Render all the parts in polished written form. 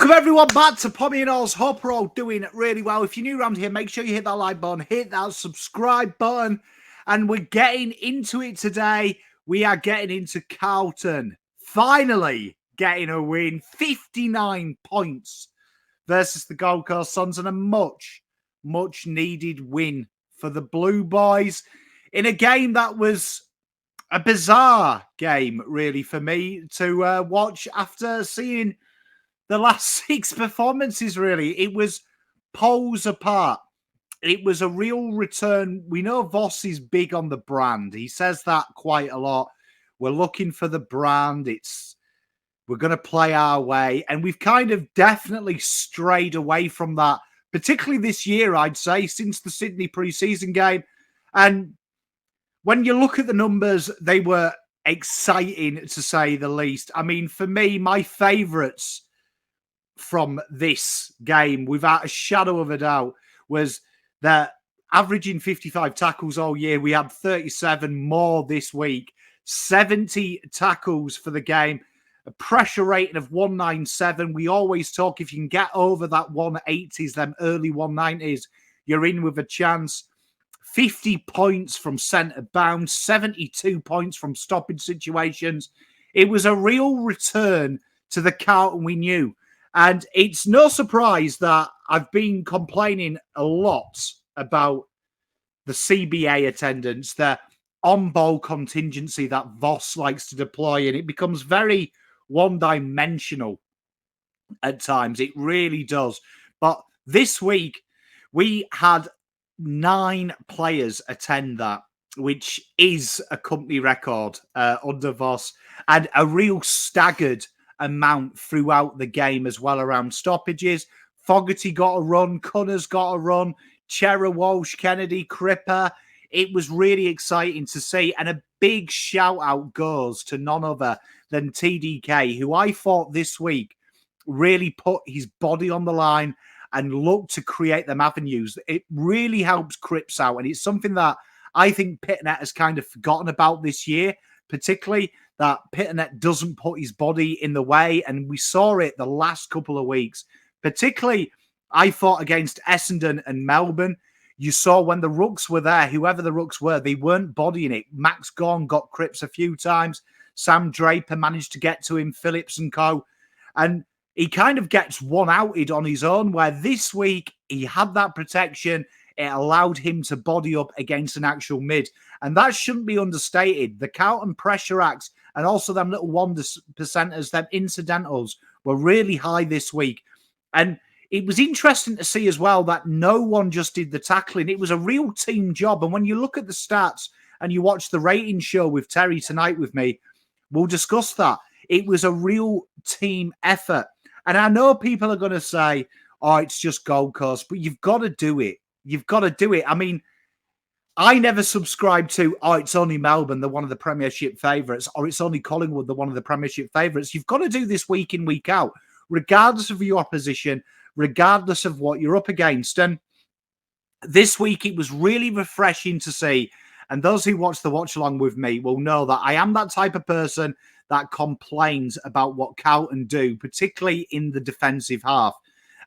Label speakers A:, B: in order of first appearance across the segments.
A: Welcome everyone back to Pommy and All's. Hope we're all doing really well. If you're new around here, make sure you hit that like button, hit that subscribe button, and we're getting into it today. We are getting into Carlton. Finally getting a win, 59 points versus the Gold Coast Suns, and a much needed win for the Blue Boys in a game that was a bizarre game, really, for me to watch after seeing the last 6 performances, really. It was poles apart. It was a real return. We know Voss is big on the brand. He says that quite a lot. We're looking for the brand. We're going to play our way. And we've kind of definitely strayed away from that, particularly this year, I'd say, since the Sydney preseason game. And when you look at the numbers, they were exciting, to say the least. I mean, for me, my favourites from this game, without a shadow of a doubt, was that averaging 55 tackles all year. We had 37 more this week, 70 tackles for the game, a pressure rating of 197. We always talk, if you can get over that 180s, them early 190s, you're in with a chance. 50 points from centre bounce, 72 points from stoppage situations. It was a real return to the Carlton we knew. And it's no surprise that I've been complaining a lot about the CBA attendance, the on-ball contingency that Voss likes to deploy, and it becomes very one-dimensional at times. It really does. But this week, we had 9 players attend that, which is a company record under Voss, and a real staggered amount throughout the game as well around stoppages. Fogarty got a run, Cunners got a run, Chera, Walsh, Kennedy, Cripper. It was really exciting to see, and a big shout out goes to none other than TDK, who I thought this week really put his body on the line and looked to create them avenues. It really helps Cripps out, and it's something that I think Pitternet has kind of forgotten about this year, particularly that Pitternet doesn't put his body in the way, and we saw it the last couple of weeks. Particularly, I thought against Essendon and Melbourne, you saw when the Rooks were there, whoever the Rooks were, they weren't bodying it. Max Gorn got Cripps a few times. Sam Draper managed to get to him, Phillips and co. And he kind of gets one-outed on his own, where this week he had that protection. It allowed him to body up against an actual mid. And that shouldn't be understated. The Carlton pressure acts and also them little 1%ers, them incidentals, were really high this week. And it was interesting to see as well that no one just did the tackling. It was a real team job. And when you look at the stats and you watch the rating show with Terry tonight with me, we'll discuss that. It was a real team effort. And I know people are going to say, oh, it's just Gold Coast, but you've got to do it. You've got to do it. I mean, I never subscribed to, oh, it's only Melbourne, they're one of the Premiership favourites, or it's only Collingwood, they're one of the Premiership favourites. You've got to do this week in, week out, regardless of your opposition, regardless of what you're up against. And this week, it was really refreshing to see. And those who watch the watch along with me will know that I am that type of person that complains about what Carlton do, particularly in the defensive half.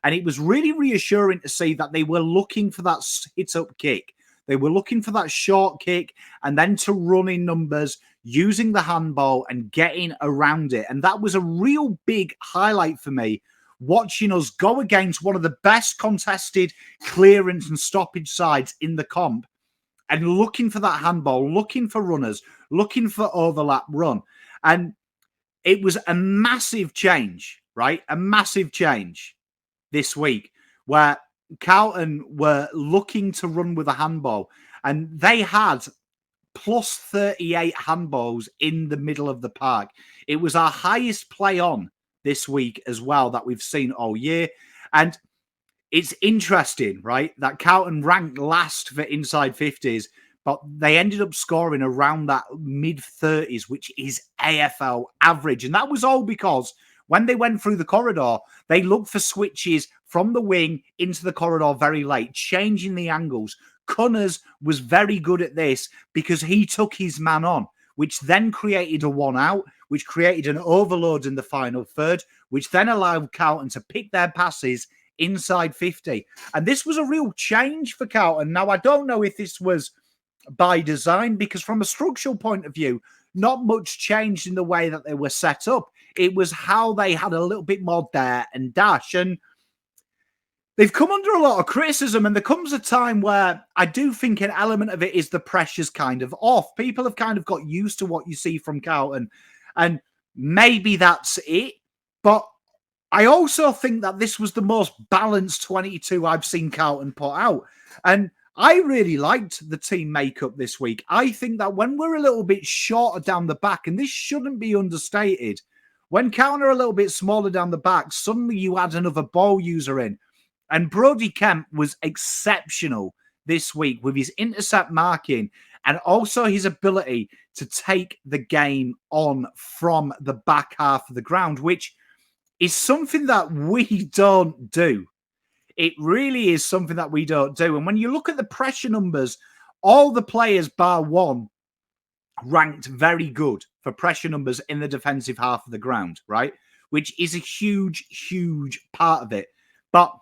A: And it was really reassuring to see that they were looking for that hit-up kick. They were looking for that short kick and then to run in numbers, using the handball and getting around it. And that was a real big highlight for me, watching us go against one of the best contested clearance and stoppage sides in the comp and looking for that handball, looking for runners, looking for overlap run. And it was a massive change, right? A massive change this week where Carlton were looking to run with a handball, and they had plus 38 handballs in the middle of the park. It was our highest play on this week as well that we've seen all year. And it's interesting, right, that Carlton ranked last for inside 50s, but they ended up scoring around that mid-30s, which is AFL average. And that was all because when they went through the corridor, they looked for switches from the wing into the corridor very late, changing the angles. Cunners was very good at this because he took his man on. which then created a 1-out, which created an overload in the final third, which then allowed Carlton to pick their passes inside 50. And this was a real change for Carlton. Now, I don't know if this was by design, because from a structural point of view, not much changed in the way that they were set up. It was how they had a little bit more dare and dash. And they've come under a lot of criticism, and there comes a time where I do think an element of it is the pressure's kind of off. People have kind of got used to what you see from Carlton, and maybe that's it. But I also think that this was the most balanced 22 I've seen Carlton put out. And I really liked the team makeup this week. I think that when we're a little bit shorter down the back, and this shouldn't be understated, when Carlton are a little bit smaller down the back, suddenly you add another ball user in. And Brodie Kemp was exceptional this week with his intercept marking and also his ability to take the game on from the back half of the ground, which is something that we don't do. It really is something that we don't do. And when you look at the pressure numbers, all the players bar one ranked very good for pressure numbers in the defensive half of the ground, right? Which is a huge, huge part of it. But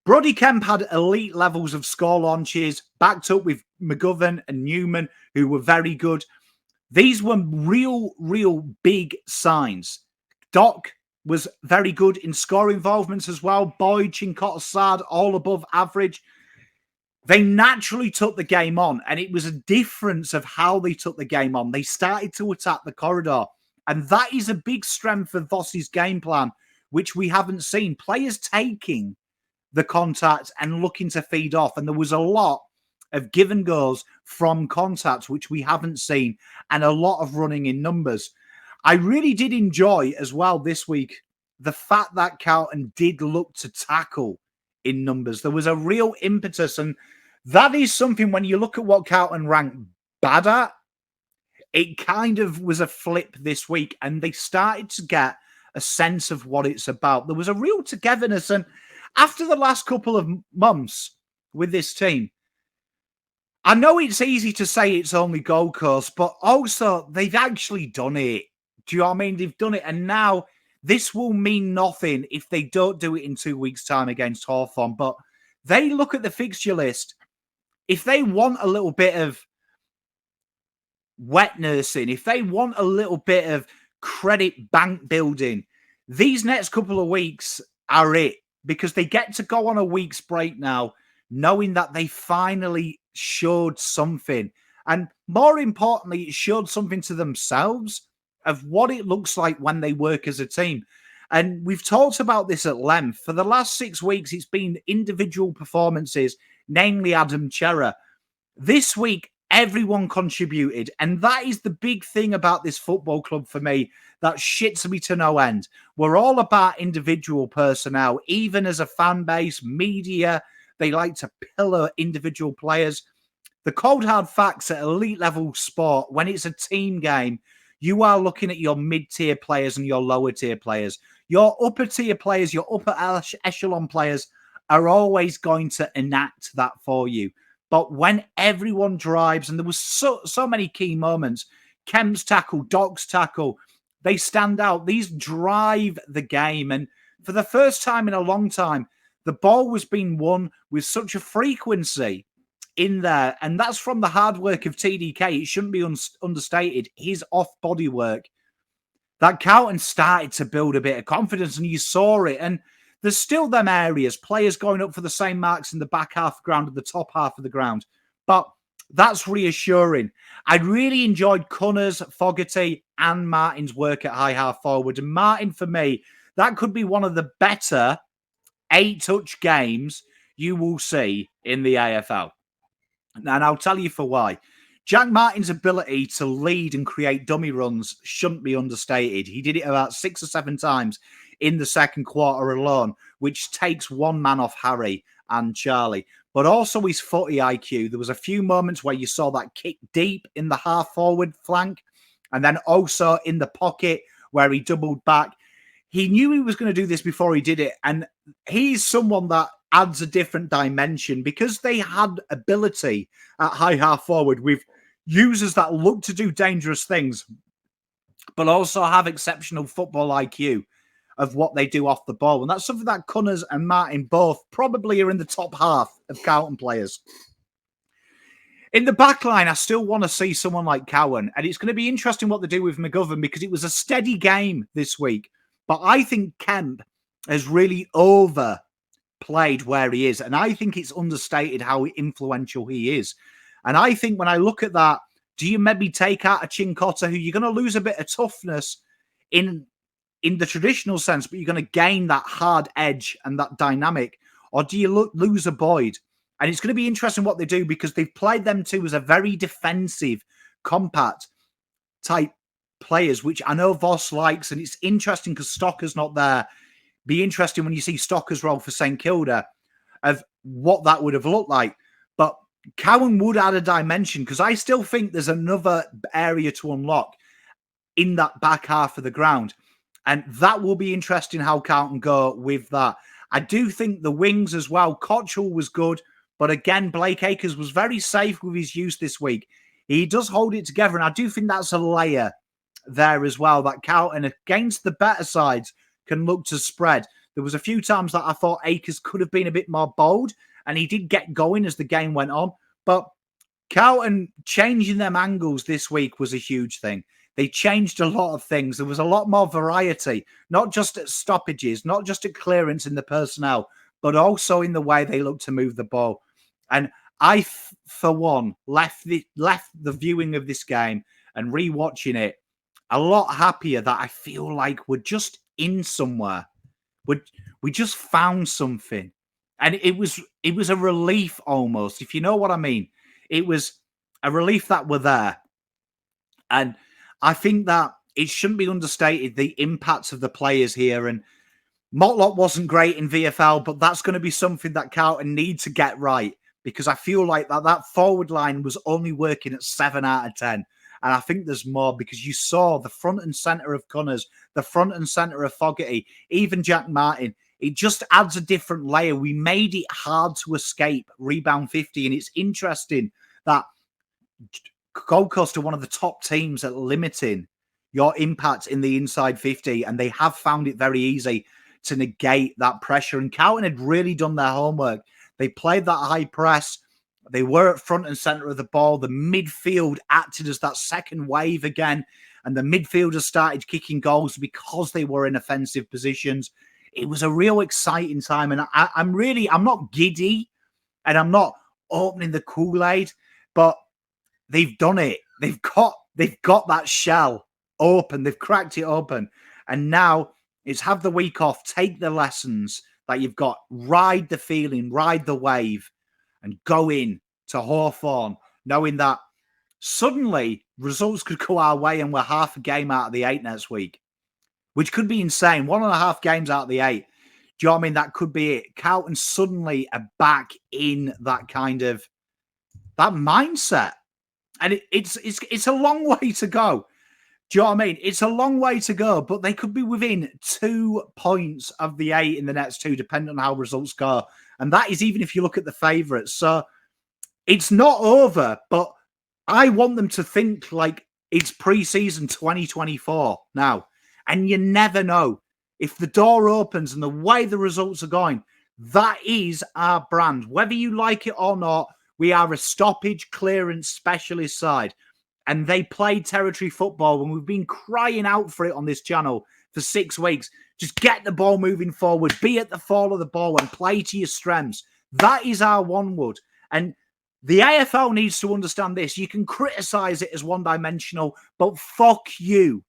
A: Brodie Kemp had elite levels of score launches, backed up with McGovern and Newman, who were very good. These were real big signs. Doc was very good in score involvements as well. Boyd, Chincotta, Sard, all above average. They naturally took the game on, and it was a difference of how they took the game on. They started to attack the corridor, and that is a big strength of Voss's game plan, which we haven't seen. Players taking the contact and looking to feed off, and there was a lot of give and goes from contact, which we haven't seen, and a lot of running in numbers. I really did enjoy as well this week the fact that Carlton did look to tackle in numbers. There was a real impetus, and that is something when you look at what Carlton ranked bad at, it kind of was a flip this week, and they started to get a sense of what it's about. There was a real togetherness, and after the last couple of months with this team, I know it's easy to say it's only Gold Coast, but also they've actually done it. Do you know what I mean? They've done it. And now this will mean nothing if they don't do it in 2 weeks' time against Hawthorn. But they look at the fixture list. If they want a little bit of wet nursing, if they want a little bit of credit bank building, these next couple of weeks are it. Because they get to go on a week's break now, knowing that they finally showed something. And more importantly, it showed something to themselves of what it looks like when they work as a team. And we've talked about this at length. For the last 6 weeks, it's been individual performances, namely Adam Chera. This week, everyone contributed. And that is the big thing about this football club for me that shits me to no end. We're all about individual personnel. Even as a fan base, media, they like to pillar individual players. The cold hard facts at elite level sport, when it's a team game, you are looking at your mid-tier players and your lower-tier players. Your upper-tier players, your upper echelon players are always going to enact that for you. But when everyone drives, and there was so many key moments, Kemp's tackle, Doc's tackle, they stand out. These drive the game. And for the first time in a long time, the ball was being won with such a frequency in there. And that's from the hard work of TDK. It shouldn't be understated. His off-body work. That Carlton started to build a bit of confidence, and you saw it. And there's still them areas, players going up for the same marks in the back half of the ground and the top half of the ground. But that's reassuring. I really enjoyed Cunners, Fogarty, and Martin's work at high half forward. And Martin, for me, that could be one of the better 8-touch games you will see in the AFL. And I'll tell you for why. Jack Martin's ability to lead and create dummy runs shouldn't be understated. He did it about 6 or 7 times in the second quarter alone, which takes one man off Harry and Charlie. But also his footy IQ. There was a few moments where you saw that kick deep in the half-forward flank, and then also in the pocket where he doubled back. He knew he was going to do this before he did it, and he's someone that adds a different dimension because they had ability at high half-forward with users that look to do dangerous things, but also have exceptional football IQ of what they do off the ball. And that's something that Cunners and Martin both probably are in the top half of Carlton players. In the back line, I still want to see someone like Cowan, and it's going to be interesting what they do with McGovern because it was a steady game this week. But I think Kemp has really overplayed where he is, and I think it's understated how influential he is. And I think when I look at that, do you maybe take out a Chincotta, who you're going to lose a bit of toughness in the traditional sense, but you're going to gain that hard edge and that dynamic, or do you lose a Boyd? And it's going to be interesting what they do because they've played them two as a very defensive, compact type players, which I know Voss likes. And it's interesting because Stocker's not there. Be interesting when you see Stocker's role for St Kilda of what that would have looked like. But Cowan would add a dimension because I still think there's another area to unlock in that back half of the ground. And that will be interesting how Carlton go with that. I do think the wings as well. Cottrell was good. But again, Blake Acres was very safe with his use this week. He does hold it together, and I do think that's a layer there as well, that Carlton, against the better sides, can look to spread. There was a few times that I thought Acres could have been a bit more bold, and he did get going as the game went on. But Carlton changing them angles this week was a huge thing. They changed a lot of things. There was a lot more variety, not just at stoppages, not just at clearance in the personnel, but also in the way they look to move the ball. And I, for one, left the viewing of this game and rewatching it a lot happier that I feel like we're just in somewhere. We just found something. And it was a relief almost, if you know what I mean. It was a relief that we're there. And I think that it shouldn't be understated, the impacts of the players here. And Motlop wasn't great in VFL, but that's going to be something that Carlton need to get right, because I feel like that forward line was only working at 7 out of 10. And I think there's more, because you saw the front and centre of Cunners, the front and centre of Fogarty, even Jack Martin. It just adds a different layer. We made it hard to escape rebound 50. And it's interesting that Gold Coast are one of the top teams at limiting your impact in the inside 50. And they have found it very easy to negate that pressure. And Carlton had really done their homework. They played that high press. They were at front and centre of the ball. The midfield acted as that second wave again. And the midfielders started kicking goals because they were in offensive positions. It was a real exciting time. And I'm not giddy and I'm not opening the Kool-Aid, but they've done it. They've got that shell open. They've cracked it open. And now it's have the week off, take the lessons that you've got, ride the feeling, ride the wave, and go in to Hawthorn, knowing that suddenly results could go our way and we're half a game out of the 8 next week, which could be insane. 1.5 games out of the 8. Do you know what I mean? That could be it. Carlton suddenly are back in that kind of that mindset. And it's a long way to go. Do you know what I mean? It's a long way to go, but they could be within 2 points of the 8 in the next 2, depending on how results go. And that is even if you look at the favourites. So it's not over, but I want them to think like it's pre-season 2024 now. And you never know. If the door opens and the way the results are going, that is our brand. Whether you like it or not, we are a stoppage clearance specialist side. And they play territory football when we've been crying out for it on this channel for 6 weeks. Just get the ball moving forward, be at the fall of the ball and play to your strengths. That is our one-wood. And the AFL needs to understand this. You can criticise it as one-dimensional, but fuck you.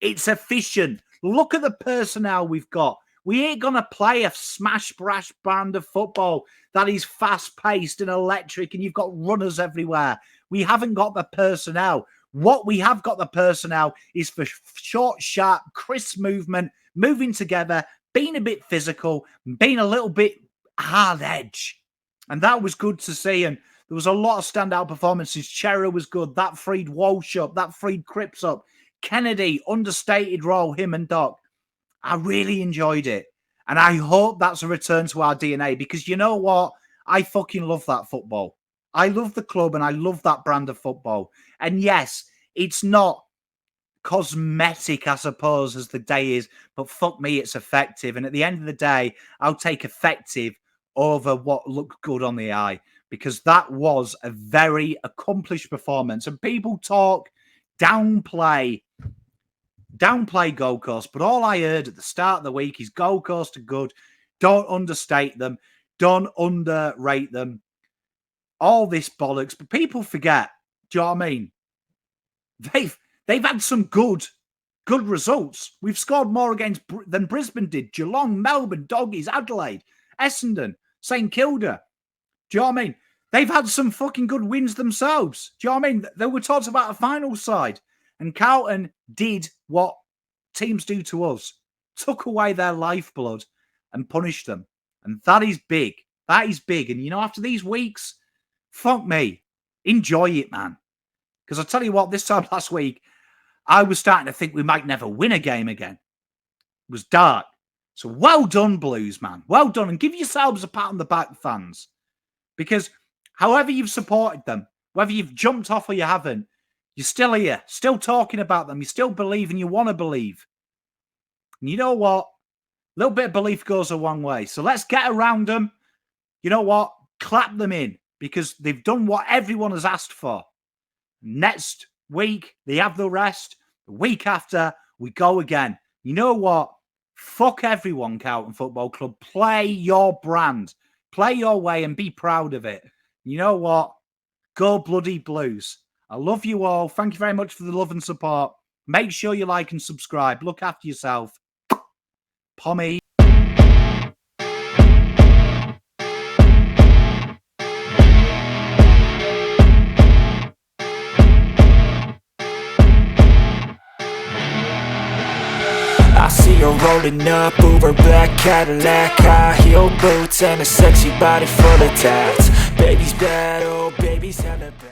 A: It's efficient. Look at the personnel we've got. We ain't going to play a smash-brash brand of football that is fast-paced and electric and you've got runners everywhere. We haven't got the personnel. What we have got the personnel is for short, sharp, crisp movement, moving together, being a bit physical, being a little bit hard edge. And that was good to see. And there was a lot of standout performances. Chera was good. That freed Walsh up. That freed Cripps up. Kennedy, understated role, him and Doc. I really enjoyed it. And I hope that's a return to our DNA because you know what? I fucking love that football. I love the club and I love that brand of football. And yes, it's not cosmetic, I suppose, as the day is, but fuck me, it's effective. And at the end of the day, I'll take effective over what looked good on the eye, because that was a very accomplished performance. And people talk, downplay Gold Coast, but all I heard at the start of the week is Gold Coast are good. Don't understate them. Don't underrate them. All this bollocks. But people forget, do you know what I mean? They've had some good results. We've scored more against than Brisbane did. Geelong, Melbourne, Doggies, Adelaide, Essendon, St Kilda. Do you know what I mean? They've had some fucking good wins themselves. Do you know what I mean? There were talks about a final side. And Carlton did what teams do to us. Took away their lifeblood and punished them. And that is big. That is big. And, you know, after these weeks, fuck me. Enjoy it, man. Because I'll tell you what, this time last week, I was starting to think we might never win a game again. It was dark. So well done, Blues, man. Well done. And give yourselves a pat on the back, fans. Because however you've supported them, whether you've jumped off or you haven't, you're still here, still talking about them. You still believe and you want to believe. And you know what? A little bit of belief goes a long way. So let's get around them. You know what? Clap them in, because they've done what everyone has asked for. Next week, they have the rest. The week after, we go again. You know what? Fuck everyone, Carlton Football Club. Play your brand. Play your way and be proud of it. You know what? Go bloody Blues. I love you all. Thank you very much for the love and support. Make sure you like and subscribe. Look after yourself. Pommy.
B: I see her rolling up, Uber black Cadillac, high heel boots and a sexy body full of tats. Baby's bad, oh baby's hella bad.